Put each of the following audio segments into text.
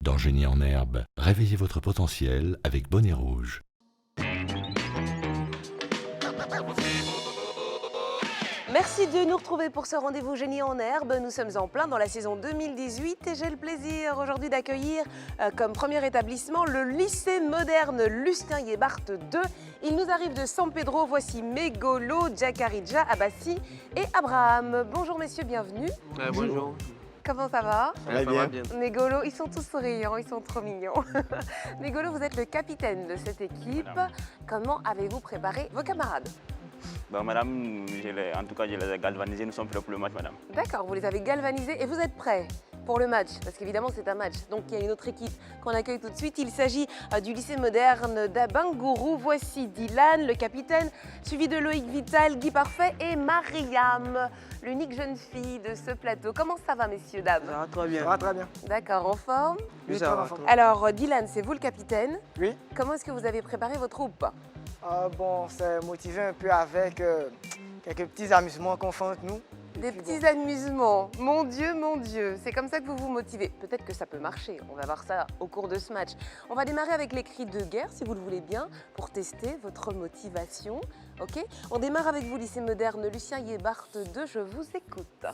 Dans Génie en herbe, réveillez votre potentiel avec Bonnet Rouge. Merci de nous retrouver pour ce rendez-vous Génie en herbe. Nous sommes en plein dans la saison 2018 et j'ai le plaisir aujourd'hui d'accueillir comme premier établissement le lycée moderne Lucien Yébart II. Il nous arrive de San Pedro. Voici Megolo, Jacarija, Abassi et Abraham. Bonjour messieurs, bienvenue. Bonjour. Comment ça va? Ça va bien. Megolo, ils sont tous souriants, ils sont trop mignons. Megolo, vous êtes le capitaine de cette équipe. Comment avez-vous préparé vos camarades? Madame, en tout cas, je les ai galvanisés, nous sommes prêts pour le match, madame. D'accord, vous les avez galvanisés et vous êtes prêts pour le match, parce qu'évidemment c'est un match. Donc il y a une autre équipe qu'on accueille tout de suite. Il s'agit du lycée moderne d'Abangourou. Voici Dylan, le capitaine, suivi de Loïc Vital, Guy Parfait et Mariam, l'unique jeune fille de ce plateau. Comment ça va, messieurs, dames? Ça va très bien. Ça va très bien. D'accord, en forme? Oui, ça va. Alors Dylan, c'est vous le capitaine. Oui. Comment est-ce que vous avez préparé vos troupes? Bon, c'est motivé un peu avec quelques petits amusements qu'on fait entre nous. Des petits amusements. Mon Dieu, c'est comme ça que vous vous motivez. Peut-être que ça peut marcher, on va voir ça au cours de ce match. On va démarrer avec les cris de guerre, si vous le voulez bien, pour tester votre motivation. Ok? On démarre avec vous, lycée moderne Lucien Yébart II, je vous écoute.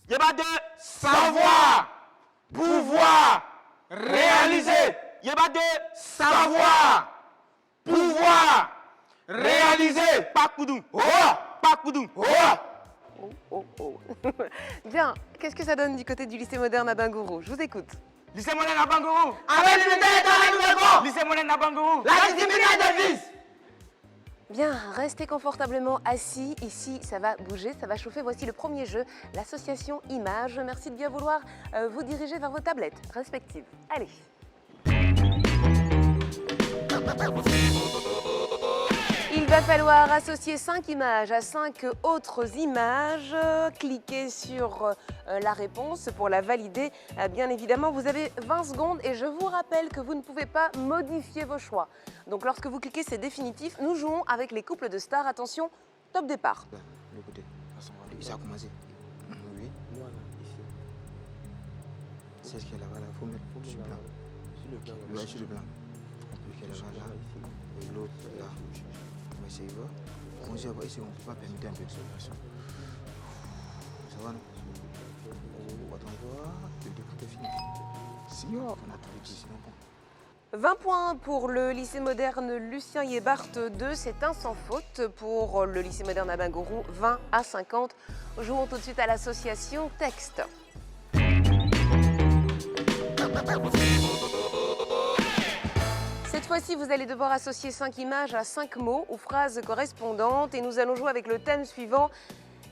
Yébart II, Savoir, pouvoir, réaliser. Yébart II, Savoir, pouvoir, réaliser. Pakoudou, Oh, Pakoudou. oh. Oh. Bien, qu'est-ce que ça donne du côté du lycée moderne à Bingourou? Je vous écoute. Lycée moderne à Bangourou. Avec l'unité dans la nouvelle forme. Lycée moderne à Bangourou. La discipline est de vie. Bien, restez confortablement assis. Ici, ça va bouger, ça va chauffer. Voici le premier jeu, l'association Images. Merci de bien vouloir vous diriger vers vos tablettes respectives. Allez. Il va falloir associer 5 images à 5 autres images. Cliquez sur la réponse pour la valider. Bien évidemment, vous avez 20 secondes et je vous rappelle que vous ne pouvez pas modifier vos choix. Donc lorsque vous cliquez, c'est définitif. Nous jouons avec les couples de stars. Attention, top départ. Le côté. Ça a commencé. Oui. C'est ce qu'il y a là-bas. Il faut mettre sur le blanc. Ouais, sur le blanc. Il y a là-bas, là. Et l'autre, là. On va essayer de voir. On va essayer, on ne peut pas permettre un peu de circulation. Ça va, non? On va voir. Le début est fini. Si on a tout dit, sinon bon. 20 points pour le lycée moderne Lucien Yébart II, c'est un sans faute. Pour le lycée moderne à Bingourou, 20 à 50. Jouons tout de suite à l'association texte. Cette fois-ci, vous allez devoir associer 5 images à 5 mots ou phrases correspondantes et nous allons jouer avec le thème suivant,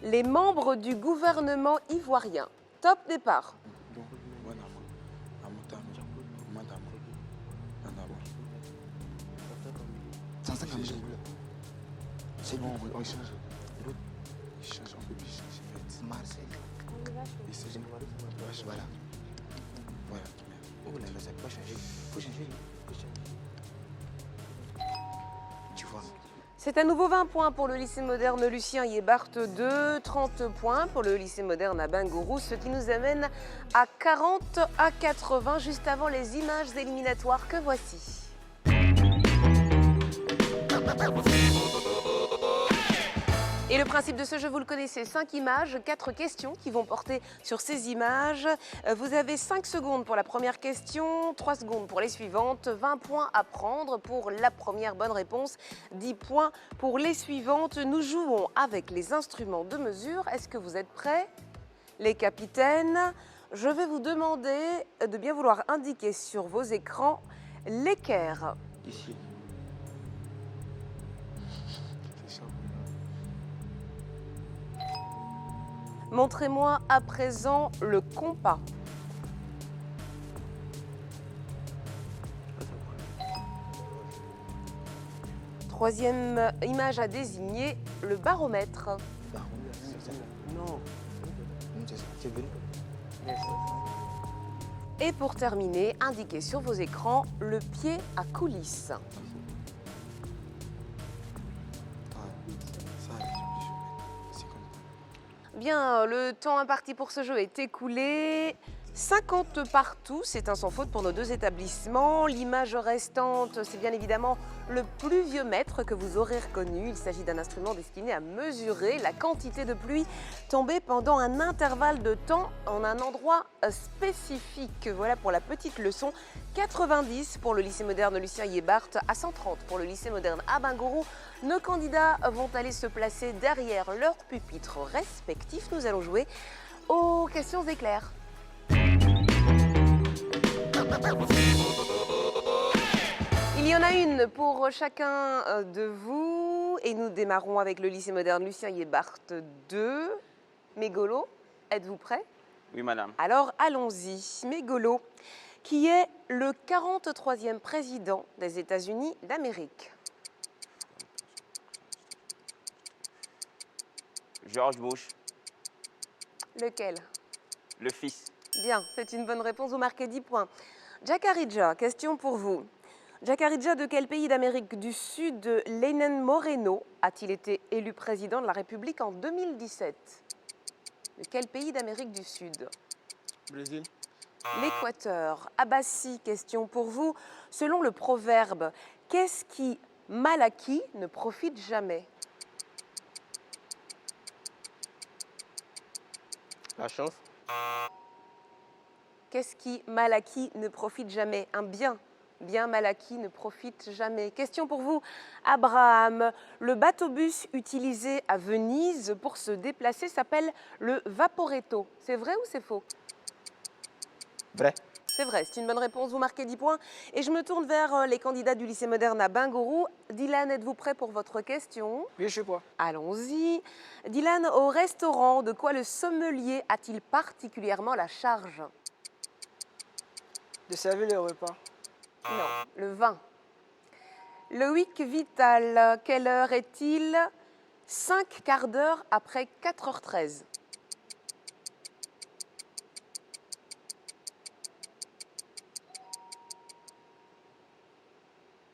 les membres du gouvernement ivoirien. Top départ. C'est bon, on change. L'autre, il change, on peut plus changer. Marseille. Voilà. Voilà. Oh là là, ça peut pas changer. Faut changer. Tu vois. C'est à nouveau 20 points pour le lycée moderne Lucien Yébart II, 30 points pour le lycée moderne à Bingourou, ce qui nous amène à 40 à 80, juste avant les images éliminatoires que voici. Et le principe de ce jeu, vous le connaissez, 5 images, 4 questions qui vont porter sur ces images. Vous avez 5 secondes pour la première question, 3 secondes pour les suivantes, 20 points à prendre pour la première bonne réponse, 10 points pour les suivantes. Nous jouons avec les instruments de mesure. Est-ce que vous êtes prêts, les capitaines? Je vais vous demander de bien vouloir indiquer sur vos écrans l'équerre. Ici. Montrez-moi à présent le compas. Troisième image à désigner, le baromètre. Non. C'est venu. Et pour terminer, indiquez sur vos écrans le pied à coulisses. Bien, le temps imparti pour ce jeu est écoulé. 50 partout, c'est un sans faute pour nos deux établissements. L'image restante, c'est bien évidemment le pluviomètre que vous aurez reconnu. Il s'agit d'un instrument destiné à mesurer la quantité de pluie tombée pendant un intervalle de temps en un endroit spécifique. Voilà pour la petite leçon. 90 pour le lycée moderne Lucien Yébart, à 130 pour le lycée moderne Abangourou. Nos candidats vont aller se placer derrière leurs pupitres respectifs. Nous allons jouer aux questions éclairs. Il y en a une pour chacun de vous et nous démarrons avec le lycée moderne Lucien Yébart 2. Mégolo, êtes-vous prêts? Oui, madame. Alors allons-y. Mégolo, qui est le 43e président des États-Unis d'Amérique? George Bush, Lequel? le fils. Bien, c'est une bonne réponse, vous marquez 10 points. Jacaridja, question pour vous. Jacaridja, de quel pays d'Amérique du Sud Lenin Moreno a-t-il été élu président de la République en 2017? De quel pays d'Amérique du Sud? Brésil. L'Équateur. Abbassi, question pour vous. Selon le proverbe, qu'est-ce qui, mal acquis, ne profite jamais? La chance. Qu'est-ce qui, mal acquis, ne profite jamais? Un bien. Bien mal acquis ne profite jamais. Question pour vous, Abraham. Le bateau-bus utilisé à Venise pour se déplacer s'appelle le Vaporetto. C'est vrai ou c'est faux? Vrai. C'est vrai, c'est une bonne réponse. Vous marquez 10 points. Et je me tourne vers les candidats du lycée moderne à Bingourou. Dylan, êtes-vous prêt pour votre question? Oui, je suis pas. Allons-y. Dylan, au restaurant, de quoi le sommelier a-t-il particulièrement la charge? De servir le repas. Non, le vin. Loïc Vital, quelle heure est-il? 5 quarts d'heure après 4h13.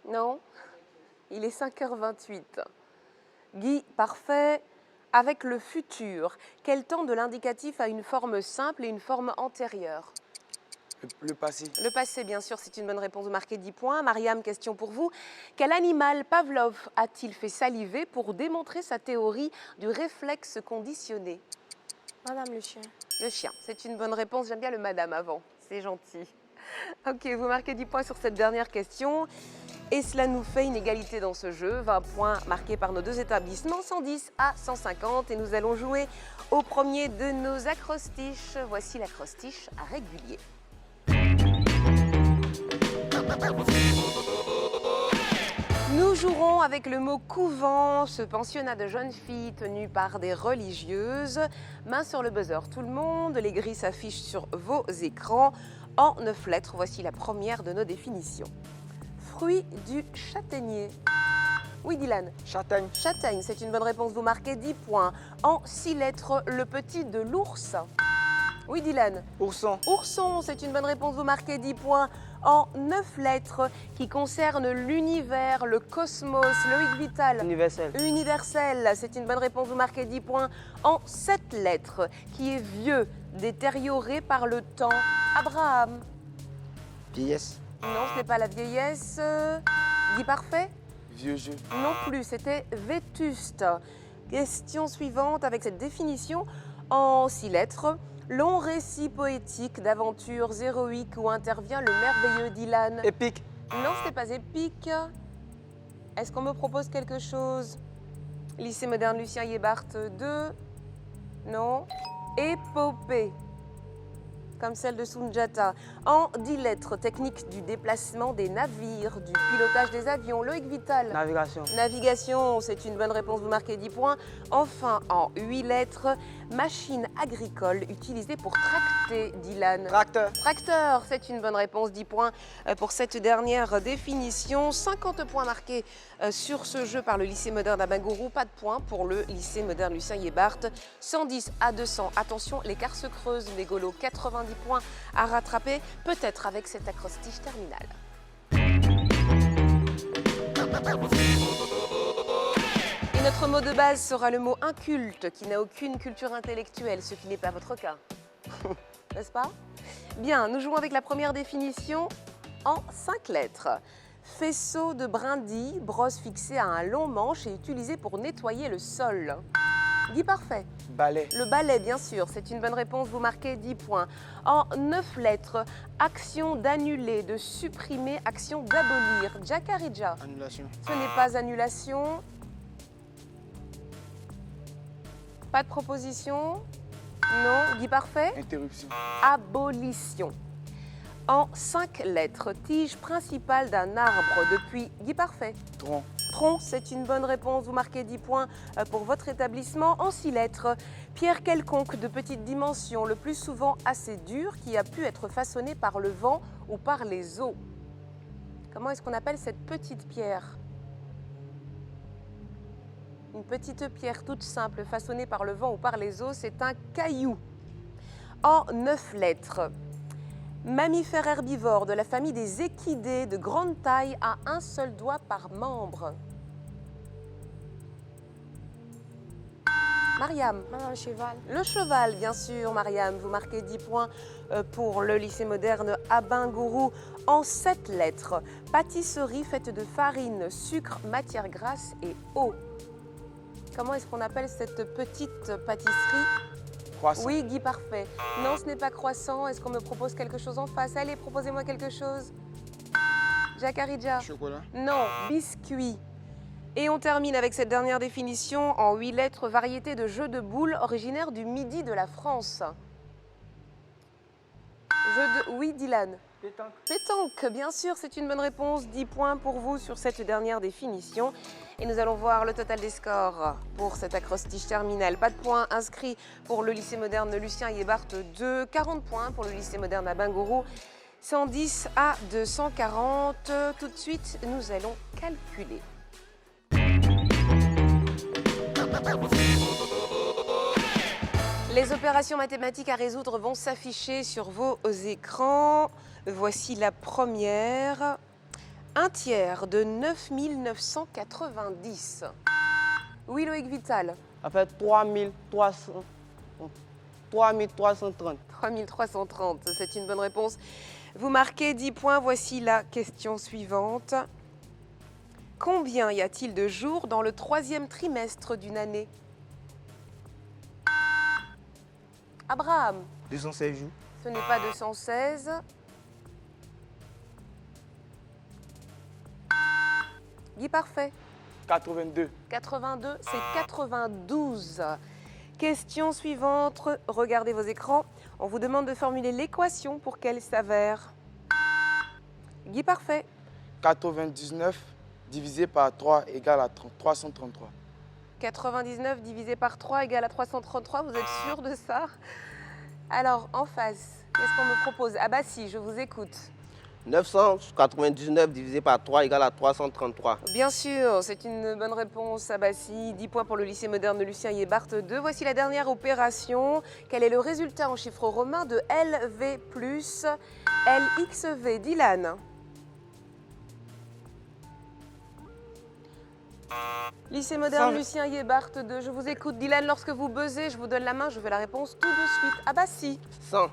Non, il est 5h28. Guy, parfait. Avec le futur, quel temps de l'indicatif a une forme simple et une forme antérieure? Le passé. Le passé, bien sûr, c'est une bonne réponse. Vous marquez 10 points. Mariam, question pour vous. Quel animal Pavlov a-t-il fait saliver pour démontrer sa théorie du réflexe conditionné? Madame le chien. Le chien, c'est une bonne réponse. J'aime bien le madame avant, c'est gentil. Ok, vous marquez 10 points sur cette dernière question. Et cela nous fait une égalité dans ce jeu. 20 points marqués par nos deux établissements, 110 à 150. Et nous allons jouer au premier de nos acrostiches. Voici l'acrostiche à régulier. Nous jouerons avec le mot couvent, ce pensionnat de jeunes filles tenu par des religieuses. Main sur le buzzer, tout le monde. Les grilles s'affichent sur vos écrans. En 9 lettres, voici la première de nos définitions. Fruit du châtaignier. Oui, Dylan. Châtaigne. Châtaigne, c'est une bonne réponse. Vous marquez 10 points. En 6 lettres, le petit de l'ours. Oui, Dylan. Ourson. Ourson, c'est une bonne réponse. Vous marquez 10 points. En 9 lettres qui concernent l'univers, le cosmos, Loïc Vital. Universel. Universel, c'est une bonne réponse. Vous marquez 10 points. En 7 lettres qui est vieux, détérioré par le temps. Abraham. Vieillesse. Non, ce n'est pas la vieillesse. Guy Parfait. Vieux jeu. Non plus, c'était vétuste. Question suivante avec cette définition en 6 lettres. Long récit poétique d'aventures héroïques où intervient le merveilleux Dylan. Épique. Non, ce n'est pas épique. Est-ce qu'on me propose quelque chose? Lycée moderne Lucien Yébart 2. Non. Épopée. Comme celle de Sunjata. En 10 lettres, technique du déplacement des navires, du pilotage des avions. Loïc Vital. Navigation. Navigation, c'est une bonne réponse, vous marquez 10 points. Enfin, en 8 lettres, machine agricole utilisée pour tracter, Dylan. Tracteur. Tracteur, c'est une bonne réponse, 10 points pour cette dernière définition. 50 points marqués sur ce jeu par le lycée moderne à Bingourou. Pas de points pour le lycée moderne Lucien Yébart. 110 à 200. Attention, l'écart se creuse, les golos. 90 points à rattraper, peut-être avec cette acrostiche terminale. Et notre mot de base sera le mot inculte, qui n'a aucune culture intellectuelle, ce qui n'est pas votre cas. n'est-ce pas? Bien, nous jouons avec la première définition en 5 lettres. Faisceau de brindilles, brosse fixée à un long manche et utilisée pour nettoyer le sol. Guy Parfait. Balai. Le balai, bien sûr, c'est une bonne réponse, vous marquez 10 points. En 9 lettres, action d'annuler, de supprimer, action d'abolir. Jakaridja. Annulation. Ce n'est pas annulation. Pas de proposition? Non. Guy Parfait? Interruption. Abolition. En 5 lettres, tige principale d'un arbre depuis Guy Parfait. Tronc. Tronc, c'est une bonne réponse. Vous marquez 10 points pour votre établissement. En 6 lettres, pierre quelconque de petite dimension, le plus souvent assez dure, qui a pu être façonnée par le vent ou par les eaux. Comment est-ce qu'on appelle cette petite pierre? Une petite pierre toute simple, façonnée par le vent ou par les eaux, c'est un caillou. En 9 lettres, mammifère herbivore de la famille des équidés de grande taille à un seul doigt par membre. Mariam. Madame le cheval. Le cheval, bien sûr, Mariam. Vous marquez 10 points pour le lycée moderne Abingourou. En 7 lettres, pâtisserie faite de farine, sucre, matière grasse et eau. Comment est-ce qu'on appelle cette petite pâtisserie? Croissant. Oui, Guy Parfait. Non, ce n'est pas croissant. Est-ce qu'on me propose quelque chose en face? Allez, proposez-moi quelque chose. Jakaridja. Chocolat. Non, biscuit. Et on termine avec cette dernière définition en 8 lettres, variété de jeu de boules originaire du midi de la France. Oui, Dylan. Pétanque. Pétanque, bien sûr, c'est une bonne réponse. 10 points pour vous sur cette dernière définition. Et nous allons voir le total des scores pour cet acrostiche terminal. Pas de points inscrits pour le lycée moderne Lucien Yébart 2, 40 points pour le lycée moderne Abingourou, 110 à 240. Tout de suite, nous allons calculer. Les opérations mathématiques à résoudre vont s'afficher sur vos écrans. Voici la première. 1/3 de 9 990. Oui, Loïc Vital. Ça fait 3330. 3330, c'est une bonne réponse. Vous marquez 10 points. Voici la question suivante. Combien y a-t-il de jours dans le 3e trimestre d'une année? Abraham. 216 jours. Ce n'est pas 216. Guy Parfait. 82. 82, c'est 92. Question suivante, regardez vos écrans. On vous demande de formuler l'équation pour qu'elle s'avère. Guy Parfait. 99 divisé par 3 égale à 333. 99 divisé par 3 égale à 333, vous êtes sûr de ça? Alors, en face, qu'est-ce qu'on me propose? Ah bah si, je vous écoute. 999 divisé par 3 égale à 333. Bien sûr, c'est une bonne réponse. Ah bah si, 10 points pour le lycée moderne de Lucien Yébart 2. Voici la dernière opération. Quel est le résultat en chiffres romains de LV plus LXV? Dylan. Lycée moderne Lucien Yébart 2. Je vous écoute, Dylan. Lorsque vous buzzez, je vous donne la main, je veux la réponse tout de suite. Ah bah si. 100.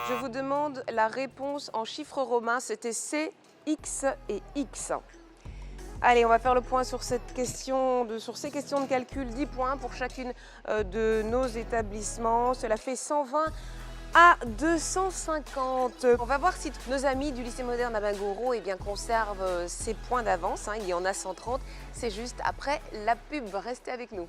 Je vous demande la réponse en chiffres romains. C'était C, X et X. Allez, on va faire le point sur cette question sur ces questions de calcul. 10 points pour chacune de nos établissements. Cela fait 120 à 250. On va voir si nos amis du lycée moderne Abingourou conservent ces points d'avance. Il y en a 130. C'est juste après la pub. Restez avec nous.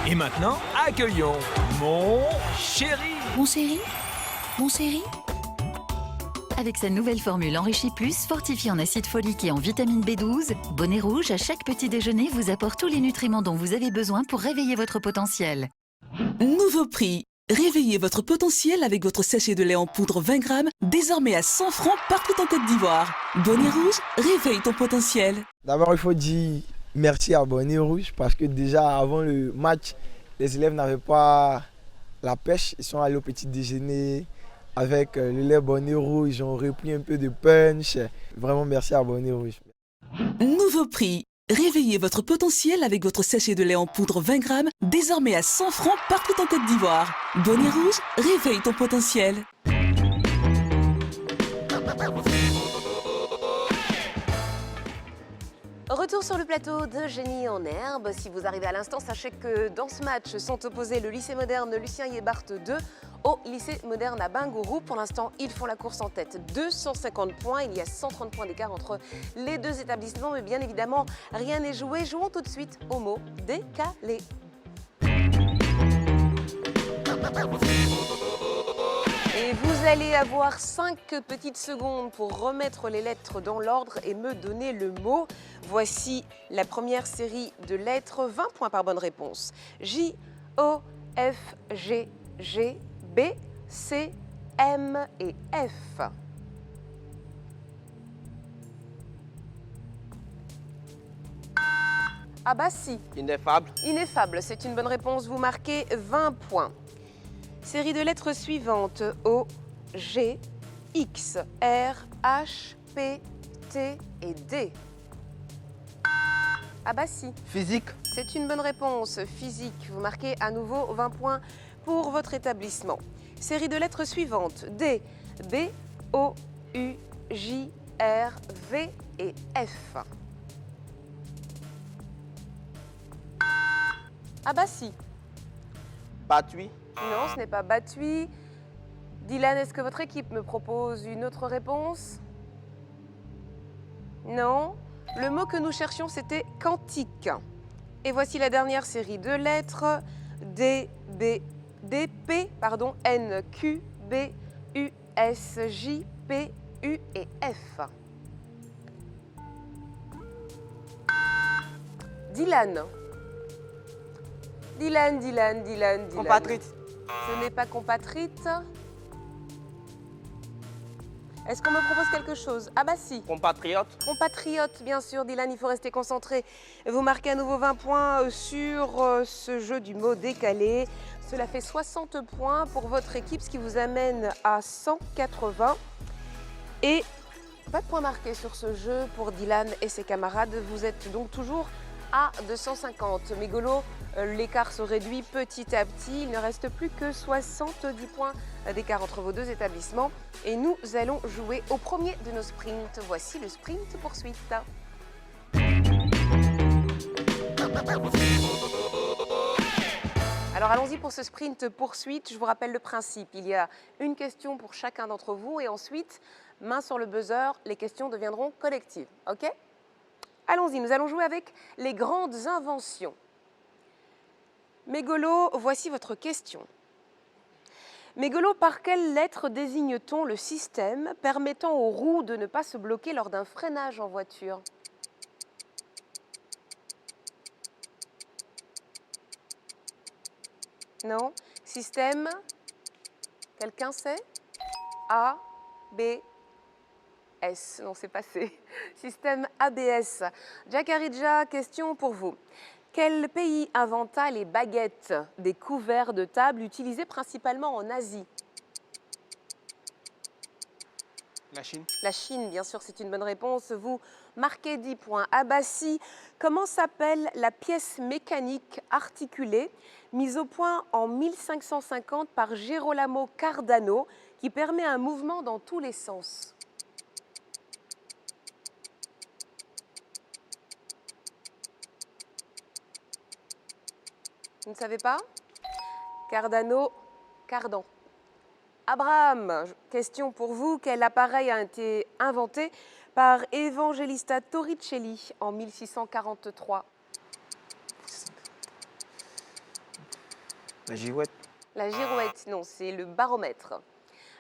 Et maintenant, accueillons mon chéri. Mon chéri? Mon chéri? Avec sa nouvelle formule Enrichie Plus, fortifiée en acide folique et en vitamine B12, Bonnet Rouge, à chaque petit déjeuner, vous apporte tous les nutriments dont vous avez besoin pour réveiller votre potentiel. Nouveau prix. Réveillez votre potentiel avec votre sachet de lait en poudre 20 grammes, désormais à 100 francs partout en Côte d'Ivoire. Bonnet Rouge, réveille ton potentiel. D'abord, il faut dire merci à Bonnet Rouge parce que déjà avant le match, les élèves n'avaient pas la pêche. Ils sont allés au petit déjeuner avec le lait Bonnet Rouge. Ils ont repris un peu de punch. Vraiment merci à Bonnet Rouge. Nouveau prix. Réveillez votre potentiel avec votre sachet de lait en poudre 20 grammes, désormais à 100 francs partout en Côte d'Ivoire. Bonnet rouge, réveille ton potentiel. Retour sur le plateau de Génie en herbe. Si vous arrivez à l'instant, sachez que dans ce match sont opposés le lycée moderne Lucien Yébart 2 au lycée moderne à Bingourou. Pour l'instant, ils font la course en tête. 250 points, il y a 130 points d'écart entre les deux établissements. Mais bien évidemment, rien n'est joué. Jouons tout de suite au mot décalé. Et vous allez avoir 5 petites secondes pour remettre les lettres dans l'ordre et me donner le mot. Voici la première série de lettres, 20 points par bonne réponse. J, O, F, G, G, B, C, M et F. Ah bah si. Ineffable. Ineffable, c'est une bonne réponse. Vous marquez 20 points. Série de lettres suivantes. O, G, X, R, H, P, T et D. Ah bah si. Physique. C'est une bonne réponse. Physique. Vous marquez à nouveau 20 points pour votre établissement. Série de lettres suivantes. D, B, O, U, J, R, V et F. Ah bah si. Batui. Non, ce n'est pas Batui. Dylan, est-ce que votre équipe me propose une autre réponse? Non. Le mot que nous cherchions, c'était quantique. Et voici la dernière série de lettres. D, B, D, P, pardon, N, Q, B, U, S, J, P, U et F. Dylan. Dylan. Compatriote. Ce n'est pas compatriote. Est-ce qu'on me propose quelque chose? Ah bah si. Compatriote. Compatriote, bien sûr. Dylan, il faut rester concentré. Vous marquez à nouveau 20 points sur ce jeu du mot décalé. Cela fait 60 points pour votre équipe, ce qui vous amène à 180. Et pas de points marqués sur ce jeu pour Dylan et ses camarades. Vous êtes donc toujours à 250. Mégolo, l'écart se réduit petit à petit. Il ne reste plus que 70 points d'écart entre vos deux établissements. Et nous allons jouer au premier de nos sprints. Voici le sprint poursuite. Alors allons-y pour ce sprint poursuite. Je vous rappelle le principe. Il y a une question pour chacun d'entre vous et ensuite, main sur le buzzer, les questions deviendront collectives. OK ? Allons-y, nous allons jouer avec les grandes inventions. Mégolo, voici votre question. Mégolo, par quelle lettre désigne-t-on le système permettant aux roues de ne pas se bloquer lors d'un freinage en voiture? Non? Système? Quelqu'un sait? A, B, S. Non, c'est passé. Système ABS. Jakaridja, question pour vous. Quel pays inventa les baguettes, des couverts de table utilisés principalement en Asie? La Chine. La Chine, bien sûr, c'est une bonne réponse. Vous marquez 10 points. Abassi, comment s'appelle la pièce mécanique articulée mise au point en 1550 par Girolamo Cardano qui permet un mouvement dans tous les sens? Vous ne savez pas? Cardano, Cardan. Abraham, question pour vous. Quel appareil a été inventé par Evangelista Torricelli en 1643? La girouette. La girouette, non, c'est le baromètre.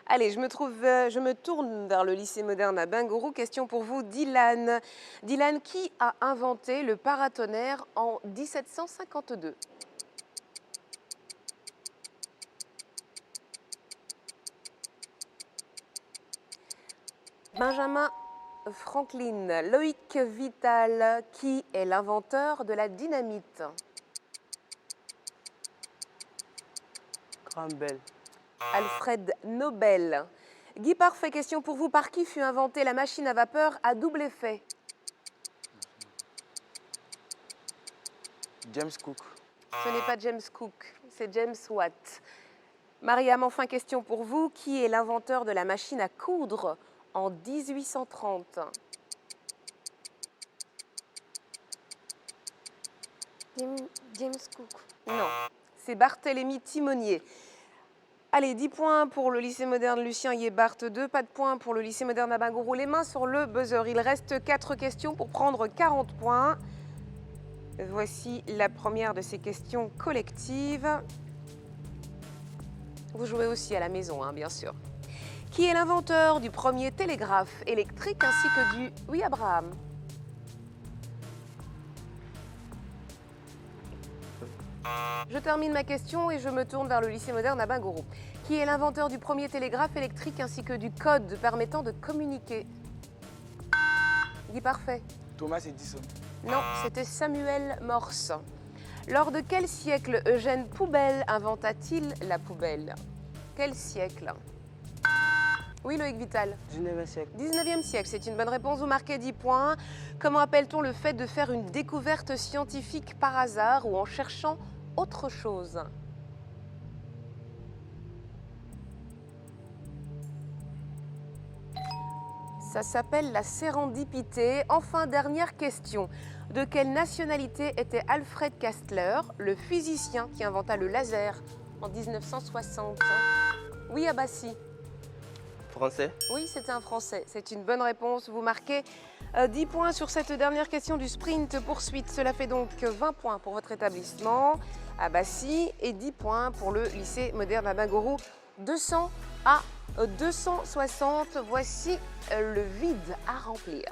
Allez, je me tourne vers le lycée moderne à Bingourou. Question pour vous, Dylan. Dylan, qui a inventé le paratonnerre en 1752? Benjamin Franklin. Loïc Vital, qui est l'inventeur de la dynamite? Graham Bell. Alfred Nobel. Guy Parfait, question pour vous. Par qui fut inventée la machine à vapeur à double effet? James Cook. Ce n'est pas James Cook, c'est James Watt. Mariam, enfin question pour vous. Qui est l'inventeur de la machine à coudre en 1830? James Cook. Non, c'est Barthélemy Timonier. Allez, 10 points pour le lycée moderne Lucien Yébart 2, pas de points pour le lycée moderne Abagourou. Les mains sur le buzzer. Il reste 4 questions pour prendre 40 points. Voici la première de ces questions collectives. Vous jouez aussi à la maison, hein, bien sûr. Qui est l'inventeur du premier télégraphe électrique ainsi que du... Oui, Abraham. Je termine ma question et je me tourne vers le lycée moderne à Bingourou. Qui est l'inventeur du premier télégraphe électrique ainsi que du code permettant de communiquer? Guy Parfait. Thomas Edison. Non, c'était Samuel Morse. Lors de quel siècle Eugène Poubelle inventa-t-il la poubelle? Quel siècle? Oui, Loïc Vital. 19e siècle. 19e siècle, c'est une bonne réponse. Vous marquez 10 points. Comment appelle-t-on le fait de faire une découverte scientifique par hasard ou en cherchant autre chose? Ça s'appelle la sérendipité. Enfin, dernière question. De quelle nationalité était Alfred Kastler, le physicien qui inventa le laser en 1960? Oui, Abassi. Français. Oui, c'était un Français. C'est une bonne réponse. Vous marquez 10 points sur cette dernière question du sprint poursuite. Cela fait donc 20 points pour votre établissement à Bassy et 10 points pour le lycée moderne à Bingourou. 200 à 260. Voici le vide à remplir.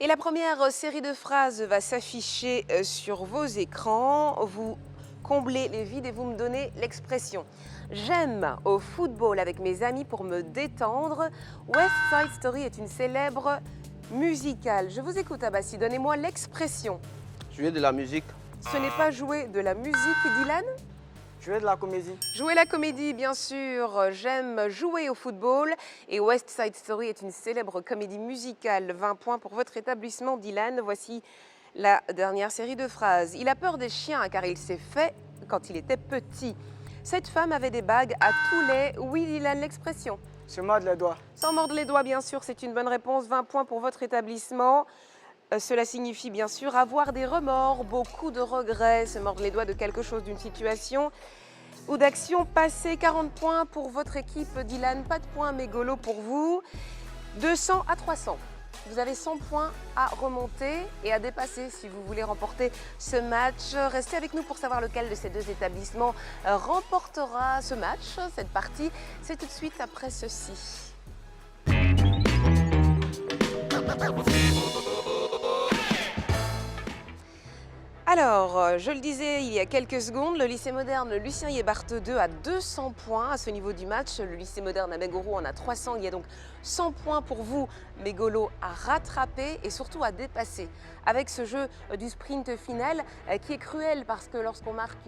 Et la première série de phrases va s'afficher sur vos écrans. Vous comblez les vides et vous me donnez l'expression. J'aime au football avec mes amis pour me détendre. West Side Story est une célèbre musicale. Je vous écoute, Abassi. Donnez-moi l'expression. Jouer de la musique. Ce n'est pas jouer de la musique, Dylan? Jouer de la comédie. Jouer la comédie, bien sûr. J'aime jouer au football. Et West Side Story est une célèbre comédie musicale. 20 points pour votre établissement, Dylan. Voici la dernière série de phrases. Il a peur des chiens car il s'est fait quand il était petit. Cette femme avait des bagues à tous les... Oui, Dylan, l'expression. Se mordre les doigts. Sans mordre les doigts, bien sûr, c'est une bonne réponse. 20 points pour votre établissement. Cela signifie bien sûr avoir des remords, beaucoup de regrets, se mordre les doigts de quelque chose, d'une situation ou d'action passée. 40 points pour votre équipe, Dylan. Pas de points mégalo pour vous. 200 à 300. Vous avez 100 points à remonter et à dépasser si vous voulez remporter ce match. Restez avec nous pour savoir lequel de ces deux établissements remportera ce match, cette partie. C'est tout de suite après ceci. Alors, je le disais il y a quelques secondes, le lycée moderne Lucien Yébart 2 a 200 points à ce niveau du match. Le lycée moderne à Bingourou en a 300. Il y a donc 100 points pour vous, mégolos, à rattraper et surtout à dépasser. Avec ce jeu du sprint final qui est cruel parce que lorsqu'on marque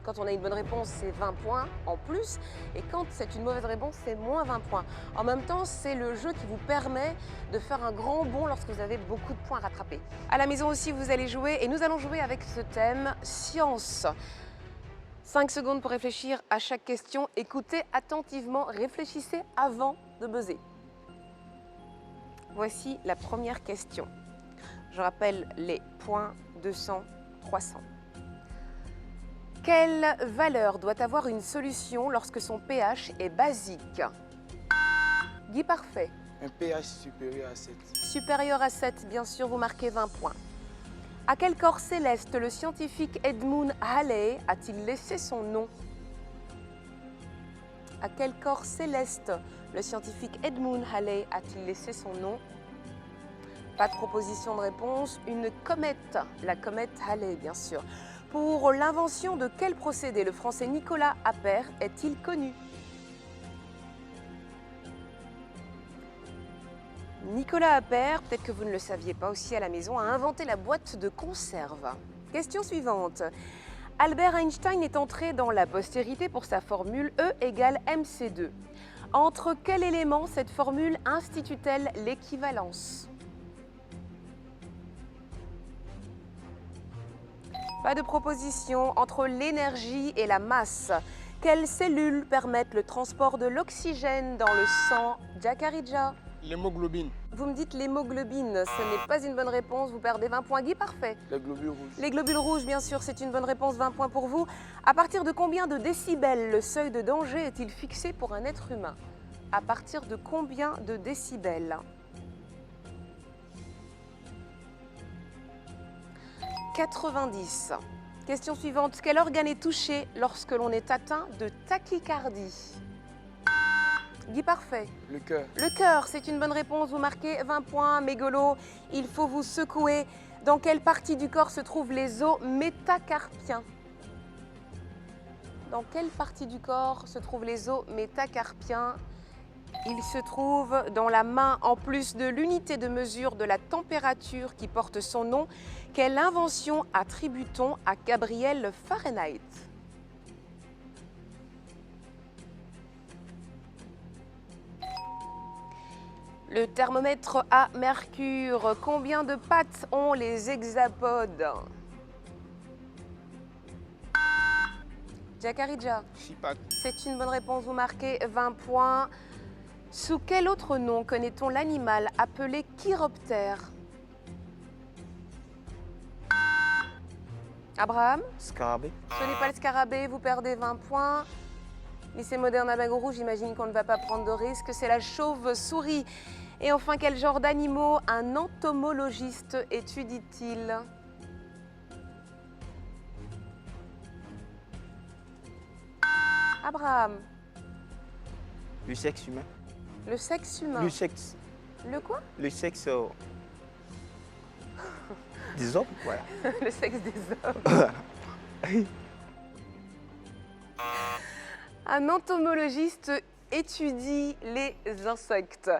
quand on a une bonne réponse, c'est 20 points en plus. Et quand c'est une mauvaise réponse, c'est moins 20 points. En même temps, c'est le jeu qui vous permet de faire un grand bond lorsque vous avez beaucoup de points à rattraper. À la maison aussi, vous allez jouer et nous allons jouer avec ce thème science. 5 secondes pour réfléchir à chaque question. Écoutez attentivement, réfléchissez avant de buzzer. Voici la première question. Je rappelle les points 200, 300. Quelle valeur doit avoir une solution lorsque son pH est basique? Guy Parfait. Un pH supérieur à 7. Supérieur à 7, bien sûr, vous marquez 20 points. À quel corps céleste le scientifique Edmund Halley a-t-il laissé son nom? À quel corps céleste le scientifique Edmund Halley a-t-il laissé son nom? Pas de proposition de réponse. Une comète, la comète Halley, bien sûr. Pour l'invention de quel procédé le français Nicolas Appert est-il connu? Nicolas Appert, peut-être que vous ne le saviez pas aussi à la maison, a inventé la boîte de conserve. Question suivante. Albert Einstein est entré dans la postérité pour sa formule E égale mc2. Entre quel élément cette formule institue-t-elle l'équivalence? Pas de proposition. Entre l'énergie et la masse, quelles cellules permettent le transport de l'oxygène dans le sang? Jacarija. L'hémoglobine. Vous me dites l'hémoglobine, ce n'est pas une bonne réponse, vous perdez 20 points. Guy, parfait. Les globules rouges. Les globules rouges, bien sûr, c'est une bonne réponse, 20 points pour vous. À partir de combien de décibels le seuil de danger est-il fixé pour un être humain? À partir de combien de décibels? 90. Question suivante. Quel organe est touché lorsque l'on est atteint de tachycardie? Guy, parfait. Le cœur. Le cœur, c'est une bonne réponse. Vous marquez 20 points. Mégolo, il faut vous secouer. Dans quelle partie du corps se trouvent les os métacarpiens? Dans quelle partie du corps se trouvent les os métacarpiens? Ils se trouvent dans la main. En plus de l'unité de mesure de la température qui porte son nom, quelle invention attribue-t-on à Gabriel Fahrenheit? Le thermomètre à mercure. Combien de pattes ont les hexapodes? Jacarija. 6 pattes. C'est une bonne réponse, vous marquez 20 points. Sous quel autre nom connaît-on l'animal appelé chiroptère? Abraham? Scarabée. Ce n'est pas le scarabée, vous perdez 20 points. Lycée moderne à Bagourou, j'imagine qu'on ne va pas prendre de risque, c'est la chauve-souris. Et enfin, quel genre d'animaux un entomologiste étudie-t-il? Abraham. Le sexe humain. Le sexe humain. Le sexe. Le quoi? Le sexe des hommes, voilà. Le sexe des hommes. Un entomologiste étudie les insectes.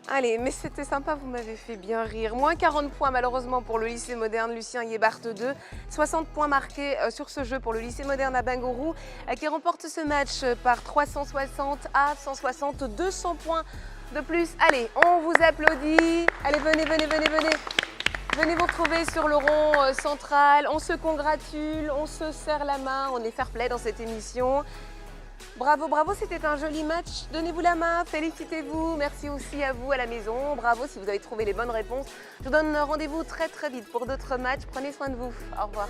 Allez, mais c'était sympa, vous m'avez fait bien rire. Moins 40 points malheureusement pour le lycée moderne Lucien Yébart 2. 60 points marqués sur ce jeu pour le lycée moderne à Bagourou qui remporte ce match par 360 à 160, 200 points de plus. Allez, on vous applaudit. Allez, venez, venez, venez, venez. Venez vous retrouver sur le rond central. On se congratule, on se serre la main, on est fair play dans cette émission. Bravo, bravo, c'était un joli match. Donnez-vous la main, félicitez-vous. Merci aussi à vous à la maison. Bravo si vous avez trouvé les bonnes réponses. Je vous donne rendez-vous très très vite pour d'autres matchs. Prenez soin de vous. Au revoir.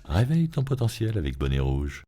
Réveille ton potentiel avec Bonnet Rouge.